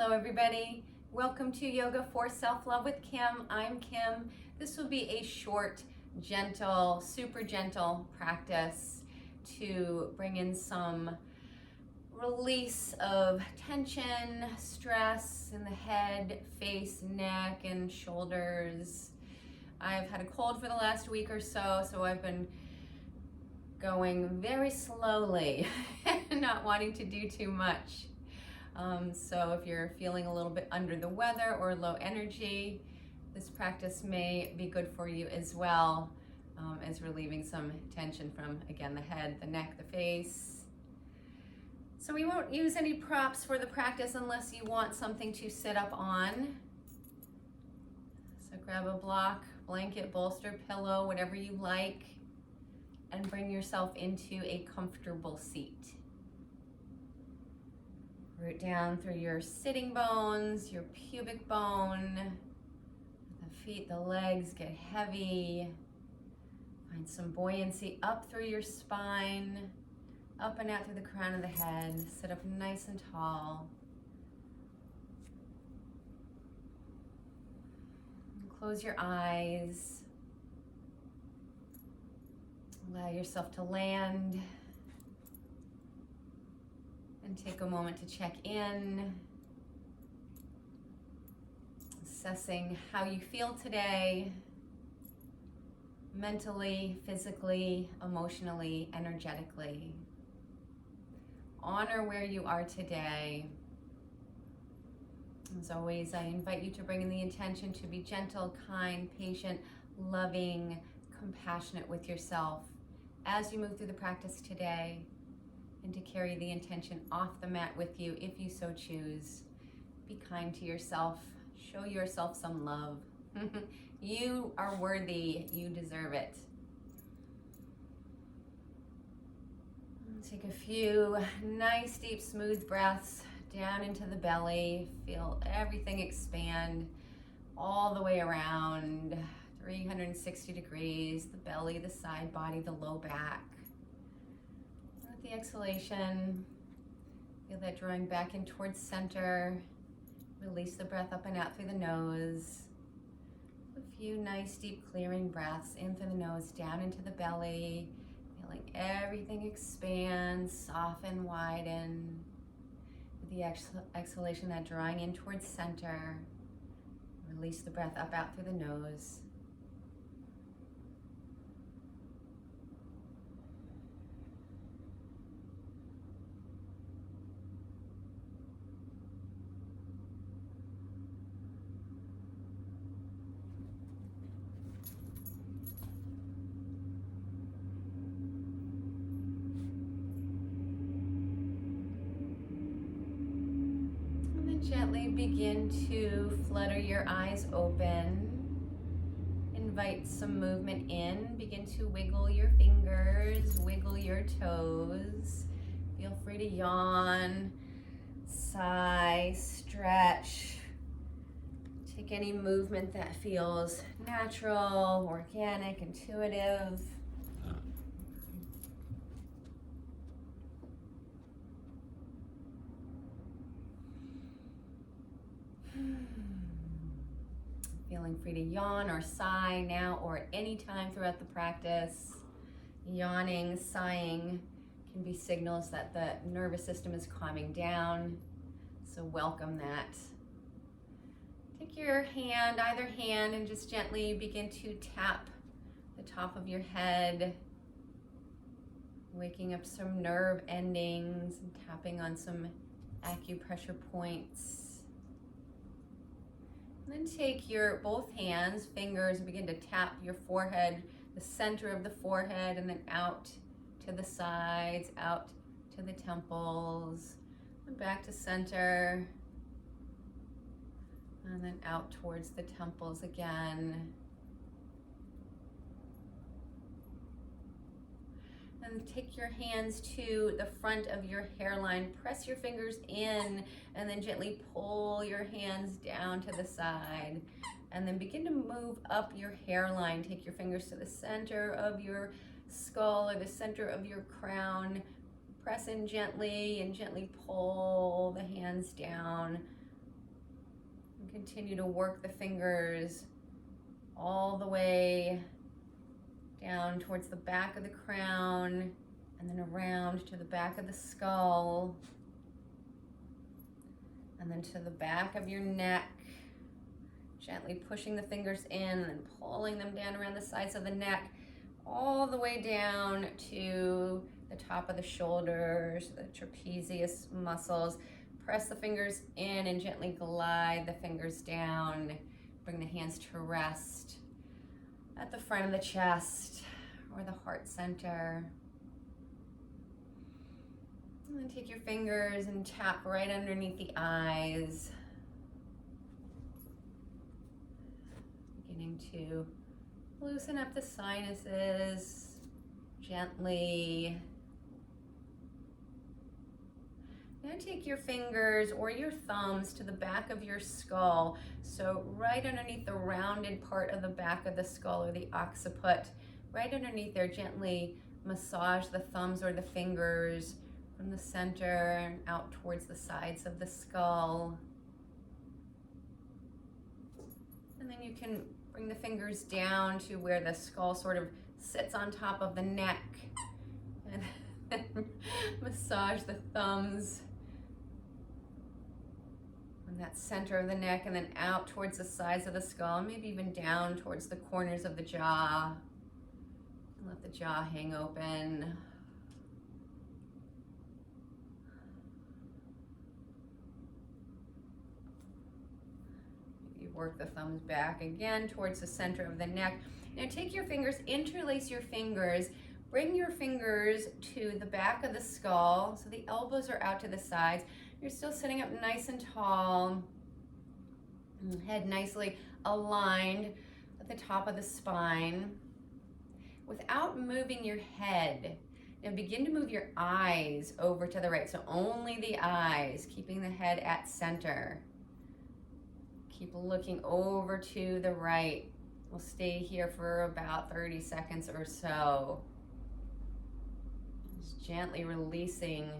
Hello everybody. Welcome to Yoga for Self-Love with Kim. I'm Kim. This will be a short, gentle, super gentle practice to bring in some release of tension, stress in the head, face, neck, and shoulders. I've had a cold for the last week or so, so I've been going very slowly, not wanting to do too much. So if you're feeling a little bit under the weather or low energy, this practice may be good for you as well, as relieving some tension from, again, the head, the neck, the face. So we won't use any props for the practice unless you want something to sit up on. So grab a block, blanket, bolster, pillow, whatever you like, and bring yourself into a comfortable seat. Root down through your sitting bones, your pubic bone, the feet, the legs get heavy. Find some buoyancy up through your spine, up and out through the crown of the head. Sit up nice and tall. And close your eyes. Allow yourself to land. And take a moment to check in, assessing how you feel today, mentally, physically, emotionally, energetically. Honor where you are today. As always, I invite you to bring in the intention to be gentle, kind, patient, loving, compassionate with yourself as you move through the practice today, and to carry the intention off the mat with you if you so choose. Be kind to yourself. Show yourself some love. You are worthy. You deserve it. Take a few nice, deep, smooth breaths down into the belly. Feel everything expand all the way around, 360 degrees, the belly, the side body, the low back. The exhalation, feel that drawing back in towards center. Release the breath up and out through the nose. A few nice deep clearing breaths in through the nose, down into the belly. Feeling everything expand, soften, widen. With the exhalation, that drawing in towards center. Release the breath up out through the nose. Gently begin to flutter your eyes open. Invite some movement in. Begin to wiggle your fingers, wiggle your toes. Feel free to yawn, sigh, stretch. Take any movement that feels natural, organic, intuitive. Feeling free to yawn or sigh now or at any time throughout the practice. Yawning, sighing can be signals that the nervous system is calming down, so welcome that. Take your hand, either hand, and just gently begin to tap the top of your head, waking up some nerve endings and tapping on some acupressure points. And then take your both hands, fingers, and begin to tap your forehead, the center of the forehead, and then out to the sides, out to the temples, and back to center, and then out towards the temples again. And take your hands to the front of your hairline. Press your fingers in and then gently pull your hands down to the side. And then begin to move up your hairline. Take your fingers to the center of your skull or the center of your crown. Press in gently and gently pull the hands down And continue to work the fingers all the way down towards the back of the crown and then around to the back of the skull and then to the back of your neck. Gently pushing the fingers in and then pulling them down around the sides of the neck, all the way down to the top of the shoulders, the trapezius muscles. Press the fingers in and gently glide the fingers down. Bring the hands to rest at the front of the chest or the heart center. And then take your fingers and tap right underneath the eyes. Beginning to loosen up the sinuses gently. Now take your fingers or your thumbs to the back of your skull. So right underneath the rounded part of the back of the skull or the occiput, right underneath there, gently massage the thumbs or the fingers from the center and out towards the sides of the skull. And then you can bring the fingers down to where the skull sort of sits on top of the neck. And then massage the thumbs from that center of the neck and then out towards the sides of the skull, maybe even down towards the corners of the jaw. And let the jaw hang open. Work the thumbs back again towards the center of the neck. Now take your fingers, interlace your fingers, bring your fingers to the back of the skull so the elbows are out to the sides. You're still sitting up nice and tall, head nicely aligned at the top of the spine. Without moving your head, now begin to move your eyes over to the right, so only the eyes, keeping the head at center. Keep looking over to the right. We'll stay here for about 30 seconds or so. Just gently releasing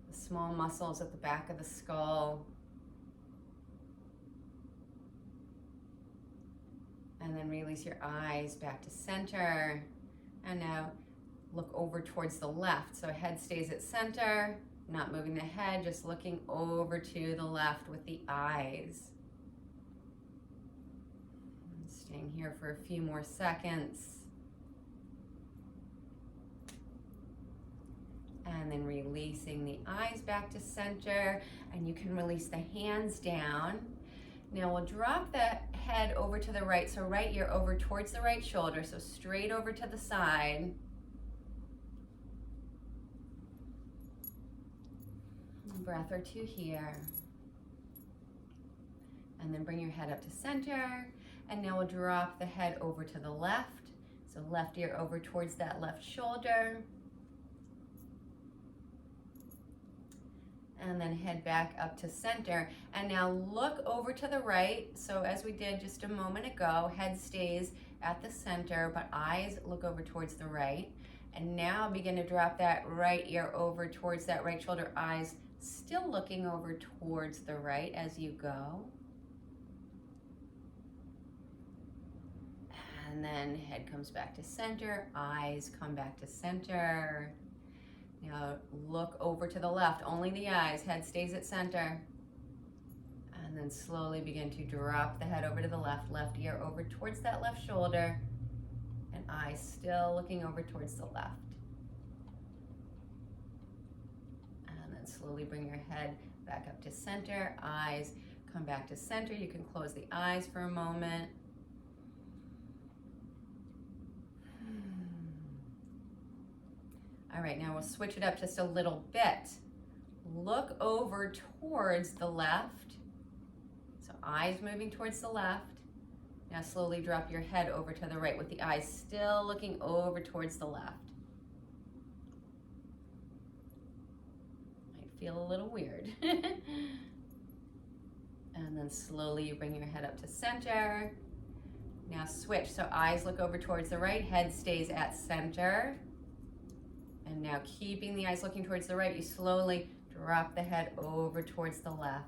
the small muscles at the back of the skull. And then release your eyes back to center. And now look over towards the left. So head stays at center, not moving the head, just looking over to the left with the eyes. Staying here for a few more seconds. And then releasing the eyes back to center, and you can release the hands down. Now we'll drop the head over to the right, so right ear over towards the right shoulder, so straight over to the side. A breath or two here. And then bring your head up to center. And now we'll drop the head over to the left. So left ear over towards that left shoulder. And then head back up to center. And now look over to the right. So as we did just a moment ago, head stays at the center, but eyes look over towards the right. And now begin to drop that right ear over towards that right shoulder, eyes still looking over towards the right as you go. And then head comes back to center, eyes come back to center. Now look over to the left, only the eyes, head stays at center. And then slowly begin to drop the head over to the left, left ear over towards that left shoulder, and eyes still looking over towards the left. And then slowly bring your head back up to center, eyes come back to center. You can close the eyes for a moment. All right, now we'll switch it up just a little bit. Look over towards the left. So eyes moving towards the left. Now slowly drop your head over to the right with the eyes still looking over towards the left. Might feel a little weird. And then slowly you bring your head up to center. Now switch, so eyes look over towards the right, head stays at center. And now keeping the eyes looking towards the right, you slowly drop the head over towards the left.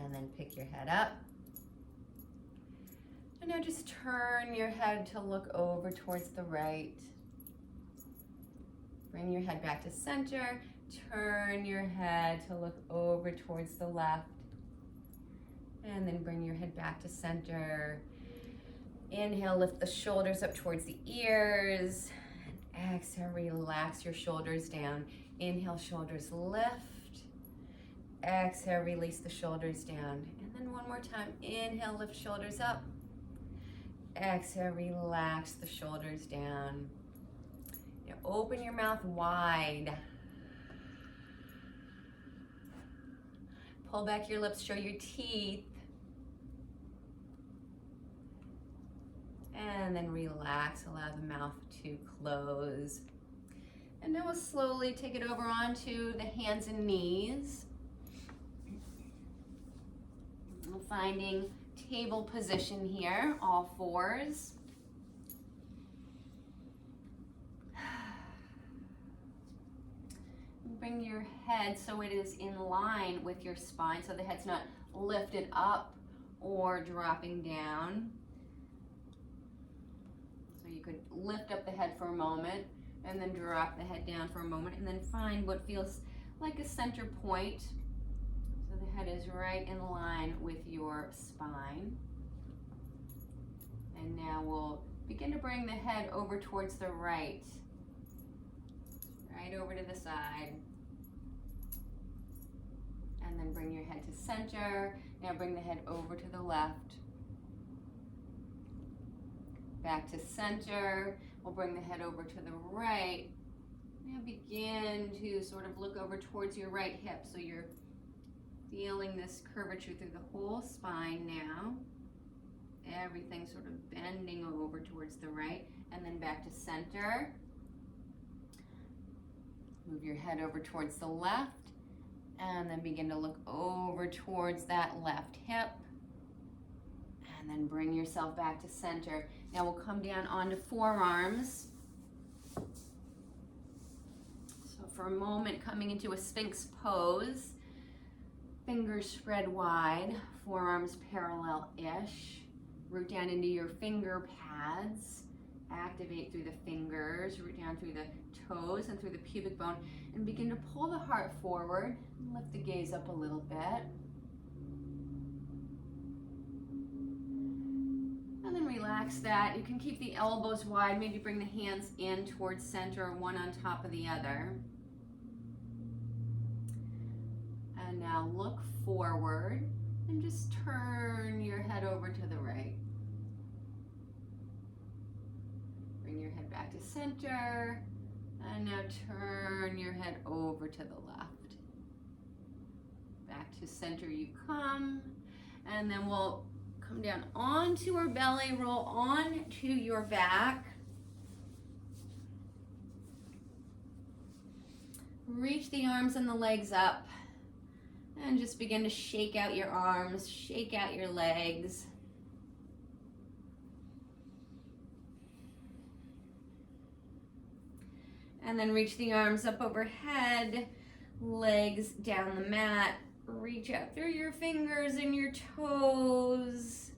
And then pick your head up. And now just turn your head to look over towards the right. Bring your head back to center. Turn your head to look over towards the left. And then bring your head back to center. Inhale, lift the shoulders up towards the ears. And exhale, relax your shoulders down. Inhale, shoulders lift. Exhale, release the shoulders down. And then one more time. Inhale, lift shoulders up. Exhale, relax the shoulders down. Now open your mouth wide. Pull back your lips, show your teeth. And then relax, allow the mouth to close. And now we'll slowly take it over onto the hands and knees. We're finding table position here, all fours. Bring your head so it is in line with your spine, so the head's not lifted up or dropping down. So you could lift up the head for a moment and then drop the head down for a moment and then find what feels like a center point. So the head is right in line with your spine. And now we'll begin to bring the head over towards the right. Right over to the side. And then bring your head to center. Now bring the head over to the left. Back to center. We'll bring the head over to the right. Now begin to sort of look over towards your right hip. So you're feeling this curvature through the whole spine now. Everything sort of bending over towards the right. And then back to center. Move your head over towards the left. And then begin to look over towards that left hip. And then bring yourself back to center. Now we'll come down onto forearms. So for a moment, coming into a Sphinx pose. Fingers spread wide, forearms parallel-ish. Root down into your finger pads. Activate through the fingers, root down through the toes and through the pubic bone, and begin to pull the heart forward. Lift the gaze up a little bit. And then relax that. You can keep the elbows wide, maybe bring the hands in towards center, one on top of the other. And now look forward and just turn your head over to the right. Bring your head back to center. And now turn your head over to the left. Back to center you come. And then we'll come down onto our belly, roll on to your back. Reach the arms and the legs up. And just begin to shake out your arms, shake out your legs. And then reach the arms up overhead, legs down the mat. Reach out through your fingers and your toes.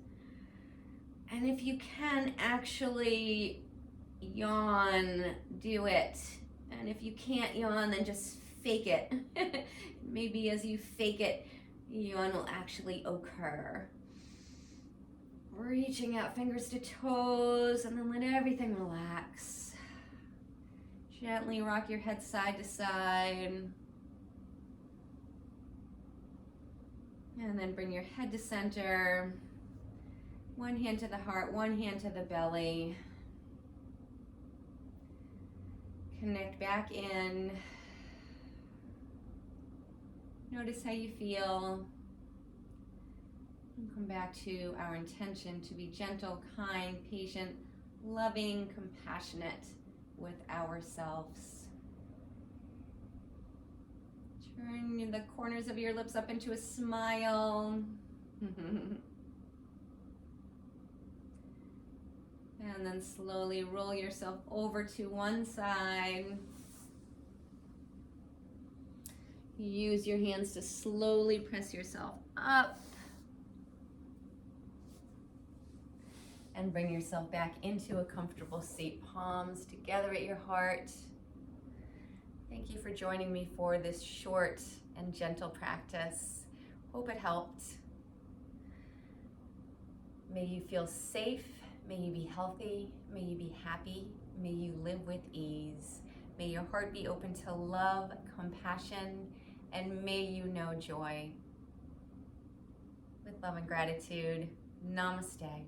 And if you can actually yawn, do it. And if you can't yawn, then just fake it. Maybe as you fake it, yawn will actually occur. Reaching out fingers to toes, and then let everything relax. Gently rock your head side to side. And then bring your head to center. One hand to the heart, one hand to the belly. Connect back in. Notice how you feel. And come back to our intention to be gentle, kind, patient, loving, compassionate with ourselves. Turn the corners of your lips up into a smile. And then slowly roll yourself over to one side. Use your hands to slowly press yourself up. And bring yourself back into a comfortable seat, palms together at your heart. Thank you for joining me for this short and gentle practice. Hope it helped. May you feel safe, may you be healthy, may you be happy, may you live with ease. May your heart be open to love, compassion, and may you know joy. With love and gratitude, namaste.